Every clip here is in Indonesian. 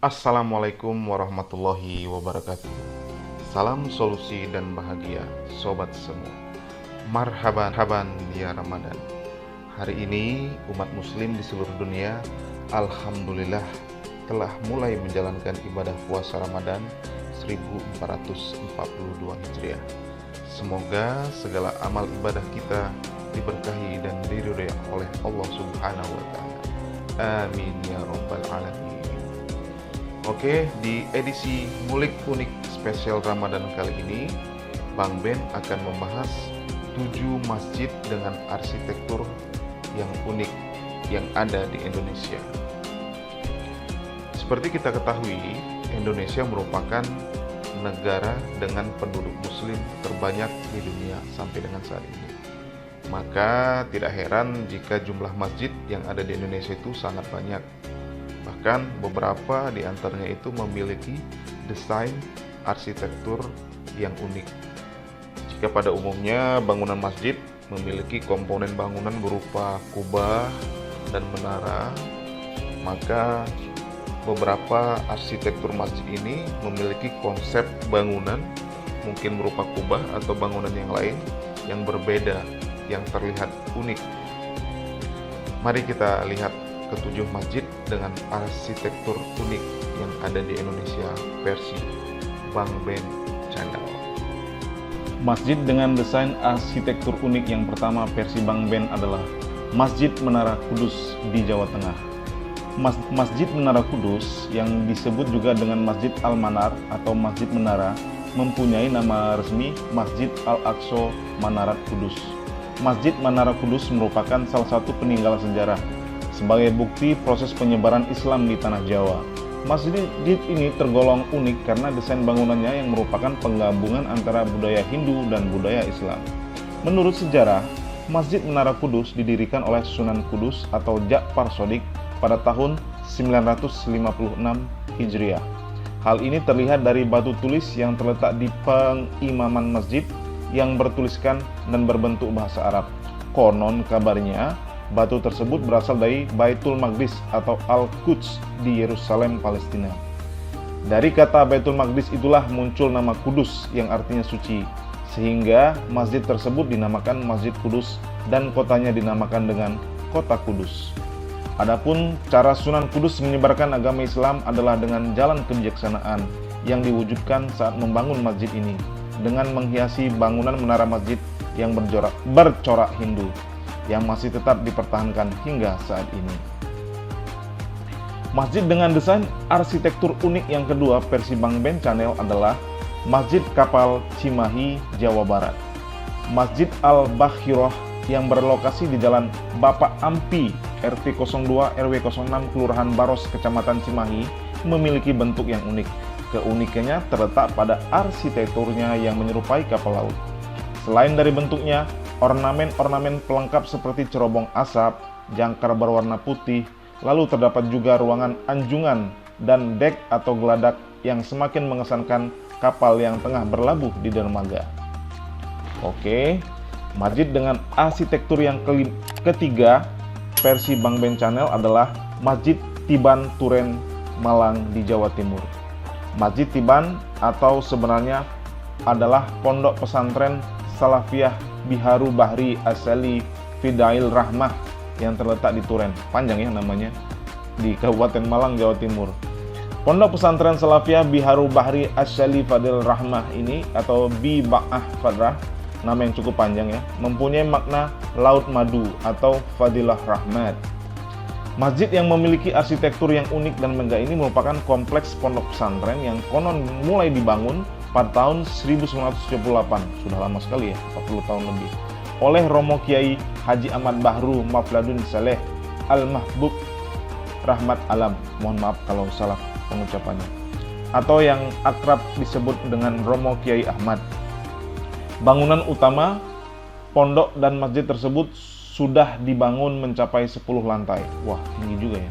Assalamualaikum warahmatullahi wabarakatuh. Salam solusi dan bahagia sobat semua. Marhaban ya Ramadan. Hari ini umat muslim di seluruh dunia alhamdulillah telah mulai menjalankan ibadah puasa Ramadan 1442 Hijriah. Semoga segala amal ibadah kita diberkahi dan diridhai oleh Allah Subhanahu wa taala. Amin ya rabbal alamin. Oke, di edisi Ngulik Unik spesial Ramadan kali ini, Bang Ben akan membahas 7 masjid dengan arsitektur yang unik yang ada di Indonesia. Seperti kita ketahui, Indonesia merupakan negara dengan penduduk muslim terbanyak di dunia sampai dengan saat ini. Maka tidak heran jika jumlah masjid yang ada di Indonesia itu sangat banyak. Bahkan beberapa di antaranya itu memiliki desain arsitektur yang unik. Jika pada umumnya bangunan masjid memiliki komponen bangunan berupa kubah dan menara, maka beberapa arsitektur masjid ini memiliki konsep bangunan mungkin berupa kubah atau bangunan yang lain yang berbeda, yang terlihat unik. Mari kita lihat ketujuh masjid dengan arsitektur unik yang ada di Indonesia versi Bang Ben Channel. Masjid dengan desain arsitektur unik yang pertama versi Bang Ben adalah Masjid Menara Kudus di Jawa Tengah. Masjid Menara Kudus yang disebut juga dengan Masjid Al-Manar atau Masjid Menara mempunyai nama resmi Masjid Al-Aqsa Manarat Kudus. Masjid Menara Kudus merupakan salah satu peninggalan sejarah sebagai bukti proses penyebaran Islam di tanah Jawa. Masjid ini tergolong unik karena desain bangunannya yang merupakan penggabungan antara budaya Hindu dan budaya Islam. Menurut sejarah, Masjid Menara Kudus didirikan oleh Sunan Kudus atau Ja'far Shodiq pada tahun 956 Hijriah. Hal ini terlihat dari batu tulis yang terletak di pengimaman masjid yang bertuliskan dan berbentuk bahasa Arab. Konon kabarnya batu tersebut berasal dari Baitul Maqdis atau Al-Quds di Yerusalem, Palestina. Dari kata Baitul Maqdis itulah muncul nama Kudus yang artinya suci, sehingga masjid tersebut dinamakan Masjid Kudus dan kotanya dinamakan dengan Kota Kudus. Adapun cara Sunan Kudus menyebarkan agama Islam adalah dengan jalan kebijaksanaan yang diwujudkan saat membangun masjid ini dengan menghiasi bangunan menara masjid yang bercorak Hindu yang masih tetap dipertahankan hingga saat ini. Masjid dengan desain arsitektur unik yang kedua versi Bang Ben Channel adalah Masjid Kapal Cimahi, Jawa Barat. Masjid Al-Bakhirah yang berlokasi di Jalan Bapak Ampi, RT 02 RW 06 Kelurahan Baros, Kecamatan Cimahi, memiliki bentuk yang unik. Keunikannya terletak pada arsitekturnya yang menyerupai kapal laut. Selain dari bentuknya, ornamen-ornamen pelengkap seperti cerobong asap, jangkar berwarna putih, lalu terdapat juga ruangan anjungan dan dek atau geladak yang semakin mengesankan kapal yang tengah berlabuh di dermaga. Oke, masjid dengan arsitektur yang ketiga versi Bang Ben Channel adalah Masjid Tiban Turen, Malang di Jawa Timur. Masjid Tiban atau sebenarnya adalah Pondok Pesantren Salafiyah Biharu Bahri Asali Fidail Rahmah yang terletak di Turen, panjang ya namanya, di Kabupaten Malang, Jawa Timur. Pondok Pesantren Salafiyah Biharu Bahri Asali Fadil Rahmah ini atau Bi Ba'ah Fadrah, nama yang cukup panjang ya, mempunyai makna Laut Madu atau Fadilah Rahmat. Masjid yang memiliki arsitektur yang unik dan megah ini merupakan kompleks pondok pesantren yang konon mulai dibangun pada tahun 1978, sudah lama sekali ya, 40 tahun lebih, oleh Romo Kiai Haji Ahmad Bahru Mafladun Saleh Al-Mahbub Rahmat Alam, mohon maaf kalau salah pengucapannya, atau yang akrab disebut dengan Romo Kiai Ahmad. Bangunan utama pondok dan masjid tersebut sudah dibangun mencapai 10 lantai. Wah, tinggi juga ya.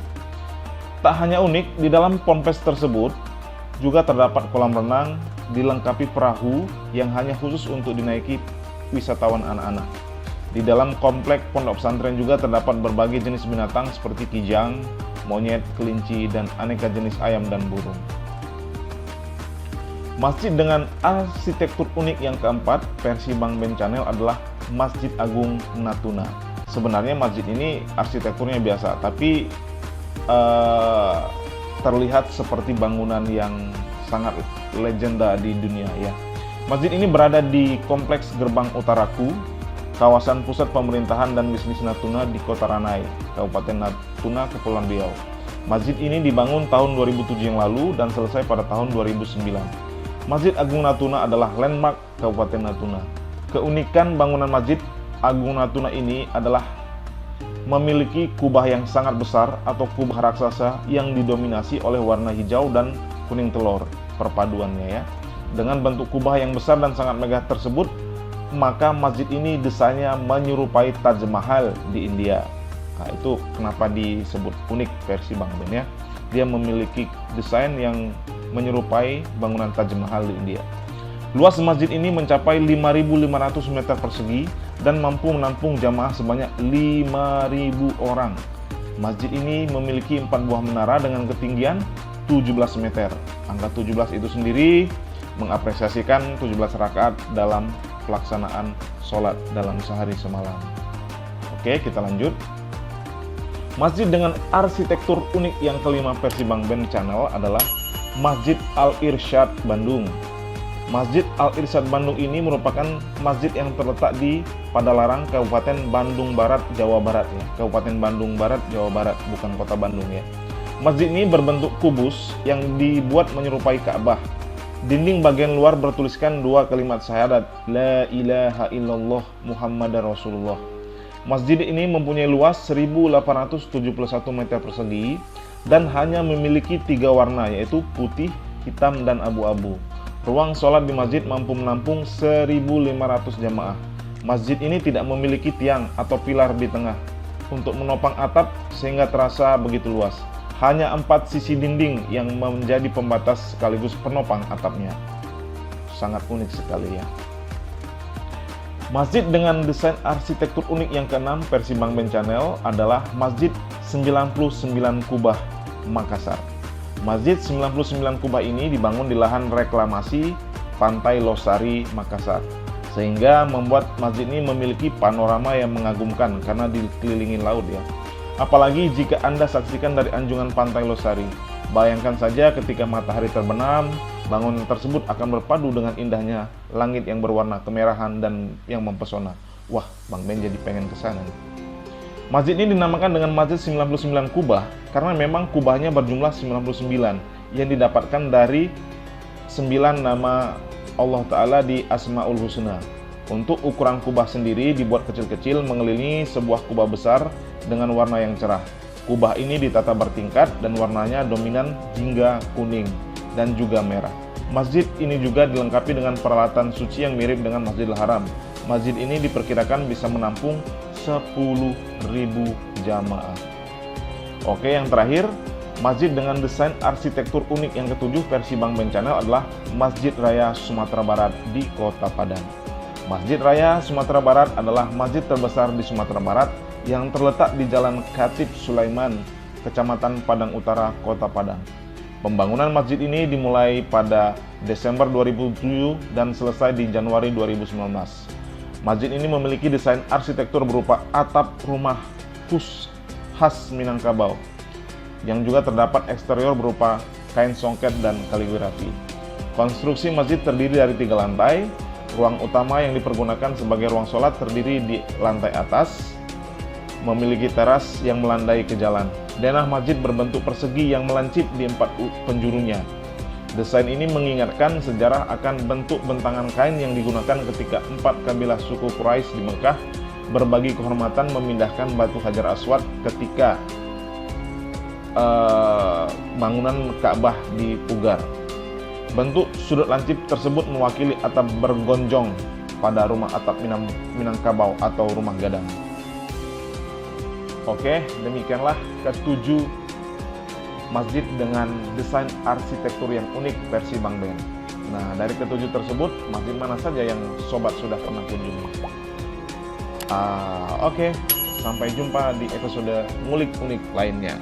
Tak hanya unik, di dalam ponpes tersebut juga terdapat kolam renang, dilengkapi perahu yang hanya khusus untuk dinaiki wisatawan anak-anak. Di dalam komplek pondok pesantren juga terdapat berbagai jenis binatang seperti kijang, monyet, kelinci, dan aneka jenis ayam dan burung. Masjid dengan arsitektur unik yang keempat versi Bang Ben Channel adalah Masjid Agung Natuna. Sebenarnya masjid ini arsitekturnya biasa, tapi terlihat seperti bangunan yang sangat legenda di dunia ya. Masjid ini berada di Kompleks Gerbang Utaraku, kawasan pusat pemerintahan dan bisnis Natuna di Kota Ranai, Kabupaten Natuna, Kepulauan Riau. Masjid ini dibangun tahun 2007 yang lalu dan selesai pada tahun 2009. Masjid Agung Natuna adalah landmark Kabupaten Natuna. Keunikan bangunan Masjid Agung Natuna ini adalah memiliki kubah yang sangat besar atau kubah raksasa yang didominasi oleh warna hijau dan kuning telur perpaduannya ya. Dengan bentuk kubah yang besar dan sangat megah tersebut, maka masjid ini desainnya menyerupai Taj Mahal di India. Nah, itu kenapa disebut unik versi Bang Ben ya. Dia memiliki desain yang menyerupai bangunan Taj Mahal di India. Luas masjid ini mencapai 5.500 meter persegi dan mampu menampung jamaah sebanyak 5.000 orang. Masjid ini memiliki 4 buah menara dengan ketinggian 17 meter. Angka 17 itu sendiri mengapresiasikan 17 rakaat dalam pelaksanaan sholat dalam sehari semalam. Oke, kita lanjut. Masjid dengan arsitektur unik yang kelima versi Bang Ben Channel adalah Masjid Al-Irsyad Bandung. Masjid Al-Irsyad Bandung ini merupakan masjid yang terletak di Padalarang, Kabupaten Bandung Barat, Jawa Barat ya. Kabupaten Bandung Barat, Jawa Barat, bukan kota Bandung ya. Masjid ini berbentuk kubus yang dibuat menyerupai Ka'bah. Dinding bagian luar bertuliskan 2 kalimat syahadat, La ilaha illallah Muhammadar Rasulullah. Masjid ini mempunyai luas 1.871 meter persegi dan hanya memiliki 3 warna, yaitu putih, hitam, dan abu-abu. Ruang sholat di masjid mampu menampung 1.500 jamaah. Masjid ini tidak memiliki tiang atau pilar di tengah untuk menopang atap sehingga terasa begitu luas. Hanya 4 sisi dinding yang menjadi pembatas sekaligus penopang atapnya. Sangat unik sekali ya. Masjid dengan desain arsitektur unik yang keenam versi Bang Ben Channel adalah Masjid 99 Kubah, Makassar. Masjid 99 Kubah ini dibangun di lahan reklamasi Pantai Losari, Makassar, sehingga membuat masjid ini memiliki panorama yang mengagumkan karena dikelilingi laut ya. Apalagi jika Anda saksikan dari anjungan Pantai Losari. Bayangkan saja ketika matahari terbenam, bangunan tersebut akan berpadu dengan indahnya langit yang berwarna kemerahan dan yang mempesona. Wah, Bang Ben jadi pengen ke sana. Masjid ini dinamakan dengan Masjid 99 Kubah karena memang kubahnya berjumlah 99 yang didapatkan dari 9 nama Allah Ta'ala di Asma'ul Husna. Untuk ukuran kubah sendiri dibuat kecil-kecil mengelilingi sebuah kubah besar dengan warna yang cerah. Kubah ini ditata bertingkat dan warnanya dominan hingga kuning dan juga merah. Masjid ini juga dilengkapi dengan peralatan suci yang mirip dengan Masjidil Haram. Masjid ini diperkirakan bisa menampung 10.000 jamaah. Oke, yang terakhir, masjid dengan desain arsitektur unik yang ketujuh versi Bang Ben Channel adalah Masjid Raya Sumatera Barat di Kota Padang. Masjid Raya Sumatera Barat adalah masjid terbesar di Sumatera Barat yang terletak di Jalan Khatib Sulaiman, Kecamatan Padang Utara, Kota Padang. Pembangunan masjid ini dimulai pada Desember 2007 dan selesai di Januari 2019. Masjid ini memiliki desain arsitektur berupa atap rumah khas Minangkabau, yang juga terdapat eksterior berupa kain songket dan kaligrafi. Konstruksi masjid terdiri dari 3 lantai. Ruang utama yang dipergunakan sebagai ruang sholat terdiri di lantai atas, memiliki teras yang melandai ke jalan. Denah masjid berbentuk persegi yang melancip di 4 penjurunya. Desain ini mengingatkan sejarah akan bentuk bentangan kain yang digunakan ketika 4 kabilah suku Quraisy di Mekah berbagi kehormatan memindahkan batu Hajar Aswad ketika bangunan Ka'bah dipugar. Bentuk sudut lancip tersebut mewakili atap bergonjong pada rumah atap Minangkabau atau rumah gadang. Oke, demikianlah ke-7 masjid dengan desain arsitektur yang unik versi Bang Ben. Nah, dari ke-7 tersebut, masjid mana saja yang sobat sudah pernah kunjungi? Oke, sampai jumpa di episode ngulik-unik lainnya.